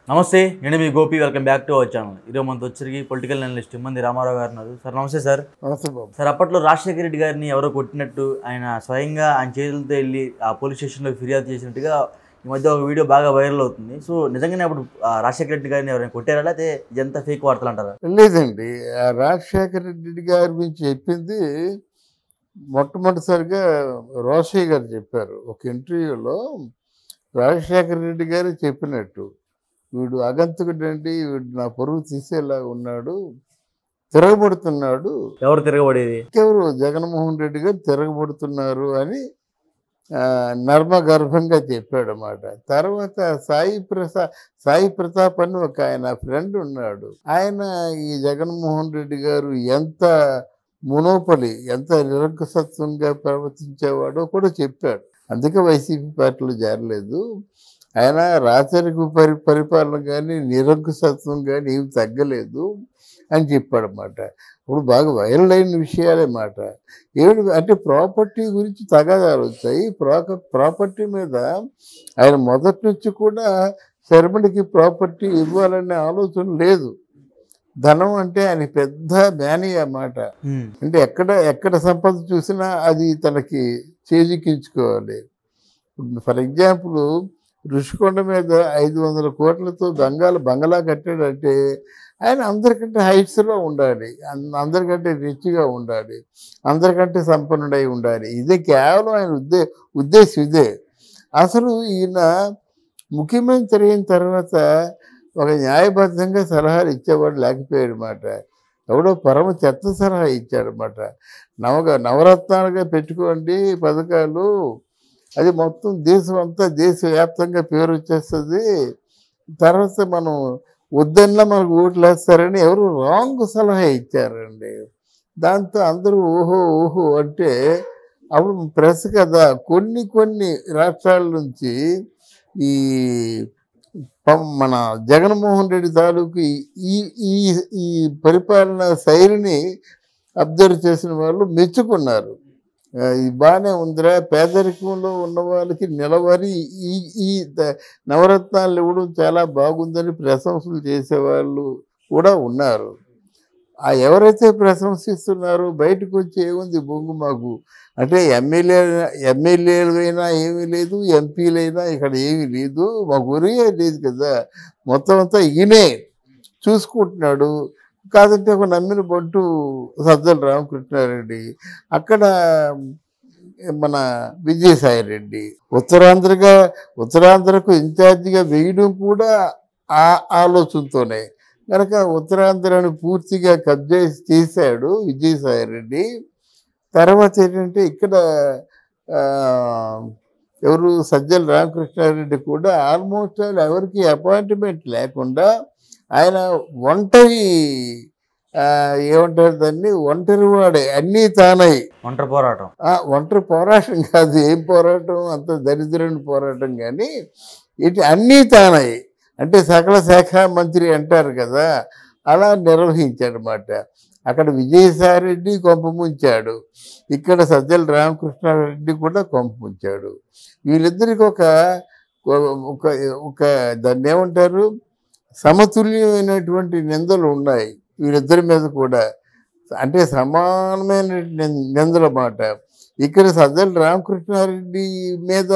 నమస్తే, నేను మీ Gopi. Welcome back to our channel. ఈరోజు మనతో వచ్చరికి పొలిటికల్ అనలిస్ట్ ఇమ్మంది రామారావు గారు ఉన్నారు. సార్ నమస్తే సార్. నమస్తే బాబు. సార్, అప్పట్లో రాజశేఖర రెడ్డి గారిని ఎవరో కొట్టినట్టు ఆయన స్వయంగా ఆయన చేతులతో వెళ్ళి ఆ పోలీస్ స్టేషన్లో ఫిర్యాదు చేసినట్టుగా ఈ మధ్య ఒక వీడియో బాగా వైరల్ అవుతుంది. సో నిజంగానే అప్పుడు రాజశేఖర రెడ్డి గారిని ఎవరైనా కొట్టారా, లేకపోతే ఇదంతా ఫేక్ వార్తలు అంటారా? లేదండి, ఆ రాజశేఖర రెడ్డి గారి గురించి చెప్పింది మొట్టమొదటిసారిగా రోషయ్య గారు చెప్పారు ఒక ఇంటర్వ్యూలో. రాజశేఖర రెడ్డి గారు చెప్పినట్టు, వీడు అగంతకుడండి, వీడు నా పరువు తీసేలా ఉన్నాడు, తిరగబడుతున్నాడు. ఎవరు తిరగబడేది? ఎవరు? జగన్మోహన్ రెడ్డి గారు తిరగబడుతున్నారు అని నర్మగర్భంగా చెప్పాడు అన్నమాట. తర్వాత సాయి ప్రతాప్ అని ఒక ఆయన ఫ్రెండ్ ఉన్నాడు. ఆయన ఈ జగన్మోహన్ రెడ్డి గారు ఎంత మునోపలి, ఎంత నిరంకుశత్వంగా ప్రవర్తించేవాడో కూడా చెప్పాడు. అందుకే వైసీపీ పార్టీలో చేరలేదు. ఆయన రాచరిక పరిపాలన కానీ నిరంకుశత్వం కానీ ఏమి తగ్గలేదు అని చెప్పాడన్నమాట. ఇప్పుడు బాగా వైరల్ అయిన విషయాలే మాట. ఏమిటి అంటే ప్రాపర్టీ గురించి తగాదాలు వచ్చాయి. ప్రాపర్టీ మీద ఆయన మొదటి నుంచి కూడా శర్మడికి ప్రాపర్టీ ఇవ్వాలనే ఆలోచన లేదు. ధనం అంటే ఆయన పెద్ద మ్యానీ అన్నమాట. అంటే ఎక్కడ సంపద చూసినా అది తనకి చేజిక్కించుకోవాలి. ఫర్ ఎగ్జాంపుల్, ఋషికొండ మీద 500 కోట్లతో బంగళా కట్టాడంటే ఆయన అందరికంటే హైట్స్లో ఉండాలి, అందరికంటే రిచ్గా ఉండాలి, అందరికంటే సంపన్నుడై ఉండాలి. ఇదే కేవలం ఆయన ఉద్దేశం ఇదే. అసలు ఈయన ముఖ్యమంత్రి అయిన తర్వాత ఒక న్యాయబద్ధంగా సలహాలు ఇచ్చేవాడు లేకపోయాడు మాట. ఎవడో పరమ చెత్త సలహా ఇచ్చాడనమాట. నవరత్నాలుగా పెట్టుకోండి పథకాలు, అది మొత్తం దేశం అంతా దేశవ్యాప్తంగా పేరు వచ్చేస్తుంది, తర్వాత మనం వద్దన్నా మనకు ఓట్లు వేస్తారని ఎవరు రాంగ్ సలహా ఇచ్చారండి. దాంతో అందరూ ఓహో అంటే అప్పుడు ప్రెస్ కదా కొన్ని రాష్ట్రాల నుంచి ఈ మన జగన్మోహన్ రెడ్డి తాలూకు ఈ పరిపాలన శైలిని అబ్జర్వ్ చేసిన వాళ్ళు మెచ్చుకున్నారు. ఇది బాగానే ఉందిరా, పేదరికంలో ఉన్న వాళ్ళకి నిలవరి ఈ నవరత్నాలు ఇవ్వడం చాలా బాగుందని ప్రశంసలు చేసేవాళ్ళు కూడా ఉన్నారు. ఎవరైతే ప్రశంసిస్తున్నారో బయటకు వచ్చి ఏముంది బొంగు మాకు అంటే ఎమ్మెల్యేలైనా ఏమీ లేదు, ఎంపీలైనా ఇక్కడ ఏమీ లేదు, మాకు ఒరియే లేదు కదా, మొత్తం అంతా ఈయనే చూసుకుంటున్నాడు. కాదంటే ఒక నమ్మిన బంటు సజ్జల రామకృష్ణారెడ్డి, అక్కడ మన విజయసాయిరెడ్డి ఉత్తరాంధ్రకు ఇన్ఛార్జిగా వేయడం కూడా ఆ ఆలోచనతోనే. కనుక ఉత్తరాంధ్రను పూర్తిగా కబ్జా చేశాడు విజయసాయిరెడ్డి. తర్వాత ఏంటంటే ఇక్కడ ఎవరు సజ్జల రామకృష్ణారెడ్డి కూడా ఆల్మోస్ట్ ఎవరికి అపాయింట్మెంట్ లేకుండా ఆయన ఏమంటారు దాన్ని, ఒంటరి వాడే, అన్నీ తానై ఒంటరి పోరాటం కాదు, ఏం పోరాటం, అంత దరిద్రని పోరాటం కానీ అన్నీ తానై అంటే సకల శాఖ మంత్రి అంటారు కదా, అలా నిర్వహించాడనమాట. అక్కడ విజయసాయిరెడ్డి కొంప ముంచాడు, ఇక్కడ సజ్జల రామకృష్ణారెడ్డి కూడా కొంప ముంచాడు. వీళ్ళిద్దరికి ఒక దాన్ని ఏమంటారు, సమతుల్యమైనటువంటి నిందలు ఉన్నాయి వీళ్ళిద్దరి మీద కూడా, అంటే సమానమైన నిందలు అన్నమాట. ఇక్కడ సజ్జల రామకృష్ణారెడ్డి మీద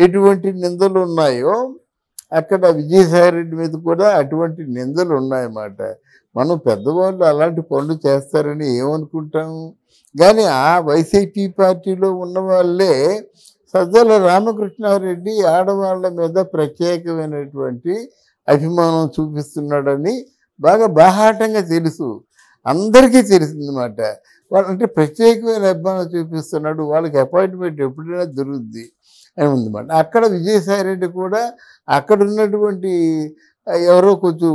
ఎటువంటి నిందలు ఉన్నాయో అక్కడ విజయసాయిరెడ్డి మీద కూడా అటువంటి నిందలు ఉన్నాయన్నమాట. మనం పెద్దవాళ్ళు అలాంటి పనులు చేస్తారని ఏమనుకుంటాము, కానీ ఆ వైసీపీ పార్టీలో ఉన్న వాళ్ళే సజ్జల రామకృష్ణారెడ్డి ఆడవాళ్ళ మీద ప్రత్యేకమైనటువంటి అభిమానం చూపిస్తున్నాడని బాగా బాహాటంగా తెలుసు, అందరికీ తెలిసిందన్నమాట. వాళ్ళంటే ప్రత్యేకమైన అభిమానం చూపిస్తున్నాడు, వాళ్ళకి అపాయింట్మెంట్ ఎప్పుడైనా దొరుకుద్ది అని ఉందన్నమాట. అక్కడ విజయసాయిరెడ్డి కూడా అక్కడ ఉన్నటువంటి ఎవరో కొంచెం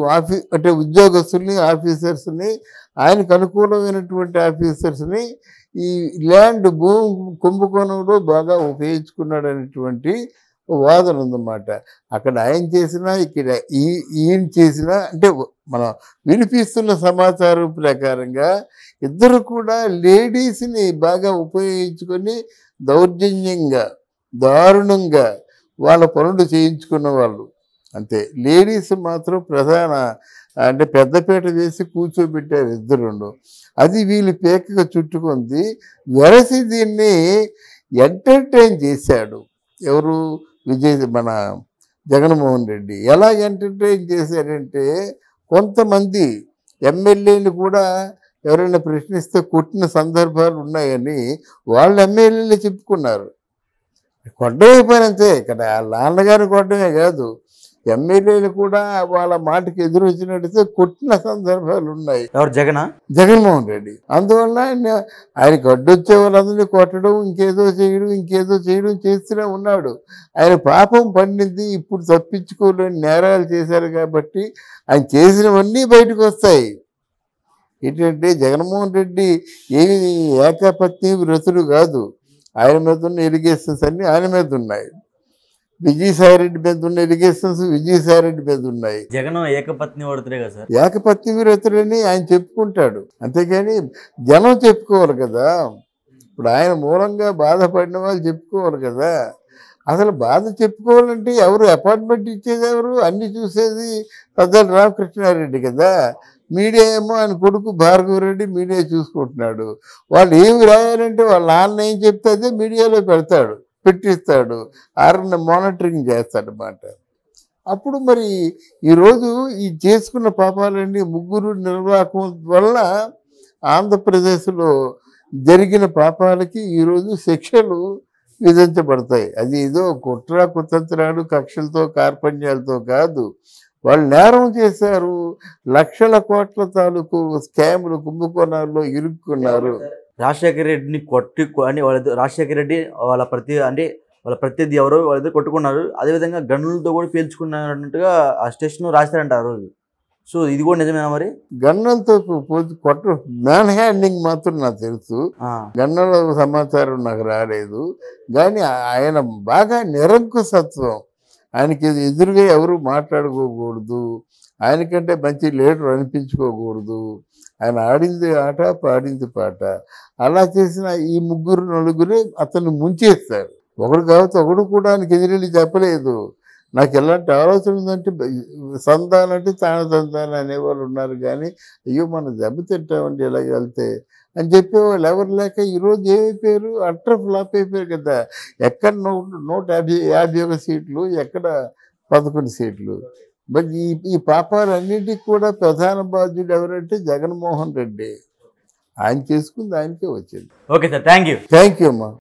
అంటే ఉద్యోగస్తుల్ని, ఆఫీసర్స్ని, ఆయనకు అనుకూలమైనటువంటి ఆఫీసర్స్ని ఈ ల్యాండ్ కుంభకోణంలో బాగా ఉపయోగించుకున్నాడు అనేటువంటి వాదన ఉందన్నమాట. అక్కడ ఆయన చేసినా ఇక్కడ ఈయన చేసినా అంటే మనం వినిపిస్తున్న సమాచారం ప్రకారంగా ఇద్దరు కూడా లేడీస్ని బాగా ఉపయోగించుకొని దౌర్జన్యంగా దారుణంగా వాళ్ళ పనులు చేయించుకున్న వాళ్ళు. అంతే. లేడీస్ మాత్రం ప్రధాన అంటే పెద్దపీట వేసి కూర్చోబెట్టారు ఇద్దరుండు. అది వీళ్ళు పేకగా చుట్టుకుంది. వెరసి దీన్ని ఎంటర్టైన్ చేశాడు ఎవరు? మన జగన్మోహన్ రెడ్డి. ఎలా ఎంటర్టైన్ చేశారంటే కొంతమంది ఎమ్మెల్యేలు కూడా ఎవరైనా ప్రశ్నిస్తే కొట్టిన సందర్భాలు ఉన్నాయని వాళ్ళ ఎమ్మెల్యేలు చెప్పుకున్నారు. కొట్టమే పనంతే. ఇక్కడ వాళ్ళ నాన్నగారు కొట్టమే కాదు, ఎమ్మెల్యేలు కూడా వాళ్ళ మాటకి ఎదురు వచ్చినట్టయితే కొట్టిన సందర్భాలు ఉన్నాయి. ఎవరు? జగన్మోహన్ రెడ్డి. అందువల్ల ఆయనకు అడ్డొచ్చే వాళ్ళందరినీ కొట్టడం, ఇంకేదో చేయడం చేస్తూనే ఉన్నాడు. ఆయన పాపం పండింది. ఇప్పుడు తప్పించుకోలేని నేరాలు చేశారు కాబట్టి ఆయన చేసినవన్నీ బయటకు వస్తాయి. ఏంటంటే జగన్మోహన్ రెడ్డి ఏమి ఏకపత్ని వ్రతుడు కాదు. ఆయన మీద ఉన్న ఎలిగేషన్స్ అన్నీ ఆయన మీద ఉన్నాయి. విజయసాయిరెడ్డి మీద ఉన్న ఎలిగేషన్స్ విజయసాయిరెడ్డి మీద ఉన్నాయి. జగన్ ఏకపత్ని వాడుతురే కదా సార్. ఏకపత్ని వ్రతుడని ఆయన చెప్పుకుంటాడు, అంతేగాని జనం చెప్పుకోవాలి కదా. ఇప్పుడు ఆయన మూలంగా బాధపడిన వాళ్ళు చెప్పుకోవాలి కదా. అసలు బాధ చెప్పుకోవాలంటే ఎవరు అపాయింట్మెంట్ ఇచ్చేది? ఎవరు అన్ని చూసేది? పెద్దల రామకృష్ణారెడ్డి కదా. మీడియా ఏమో ఆయన కొడుకు భార్గవరెడ్డి మీడియా చూసుకుంటున్నాడు. వాళ్ళు ఏమి రాయాలంటే వాళ్ళ నాన్న ఏం చెప్తే అదే మీడియాలో పెట్టిస్తాడు. ఆరన్న మానిటరింగ్ చేస్తాడనమాట. అప్పుడు మరి ఈరోజు ఈ చేసుకున్న పాపాలన్నీ ముగ్గురు నిర్వాహకం వల్ల ఆంధ్రప్రదేశ్లో జరిగిన పాపాలకి ఈరోజు శిక్షలు విధించబడతాయి. అది ఏదో కుట్ర కుతంత్రాలు కక్షలతో కార్పణ్యాలతో కాదు. వాళ్ళు నేరం చేశారు. లక్షల కోట్ల తాలూకు స్కాములు కుంభకోణాల్లో ఇరుక్కున్నారు. రాజశేఖర రెడ్డిని అని రాజశేఖర రెడ్డి వాళ్ళ ప్రత్యర్థి ఎవరో వాళ్ళిద్దరు కొట్టుకున్నారు. అదేవిధంగా గన్నులతో కూడా పేల్చుకున్నట్టుగా ఆ స్టేషన్లో రాస్తారంట ఆ రోజు. సో ఇది కూడా నిజమేనా మరి? గన్నులతో మ్యాన్ హ్యాండింగ్ మాత్రం నాకు తెలుసు. గన్నుల సమాచారం నాకు రాలేదు. కానీ ఆయన బాగా నిరంకుశత్వం. ఆయనకి ఎదురుగా ఎవరు మాట్లాడుకోకూడదు. ఆయనకంటే మంచి లీడర్ అనిపించుకోకూడదు. ఆయన ఆడింది ఆట, పాడింది పాట. అలా చేసిన ఈ ముగ్గురు నలుగురే అతన్ని ముంచేస్తారు. ఒకడు కాబట్టి ఒకడు కూడా ఆయనకి ఎదురెళ్ళి చెప్పలేదు. నాకు ఎలాంటి ఆలోచన ఉందంటే సంతానంటే తాను సంతానం అనేవాళ్ళు ఉన్నారు. కానీ అయ్యో మనం దెబ్బతింటామండి ఇలా వెళ్తే అని చెప్పేవాళ్ళు ఎవరు లేక ఈరోజు ఏమైపోయారు? అట్టర్ ఫ్లాప్ అయిపోయారు కదా. ఎక్కడ 151 సీట్లు, ఎక్కడ 11 సీట్లు. బట్ ఈ పాపాలన్నింటికి కూడా ప్రధాన బాధ్యుడు ఎవరంటే జగన్మోహన్ రెడ్డి. ఆయన చేసుకుంది ఆయనకే వచ్చింది. ఓకే సార్, థ్యాంక్ యూ అమ్మా.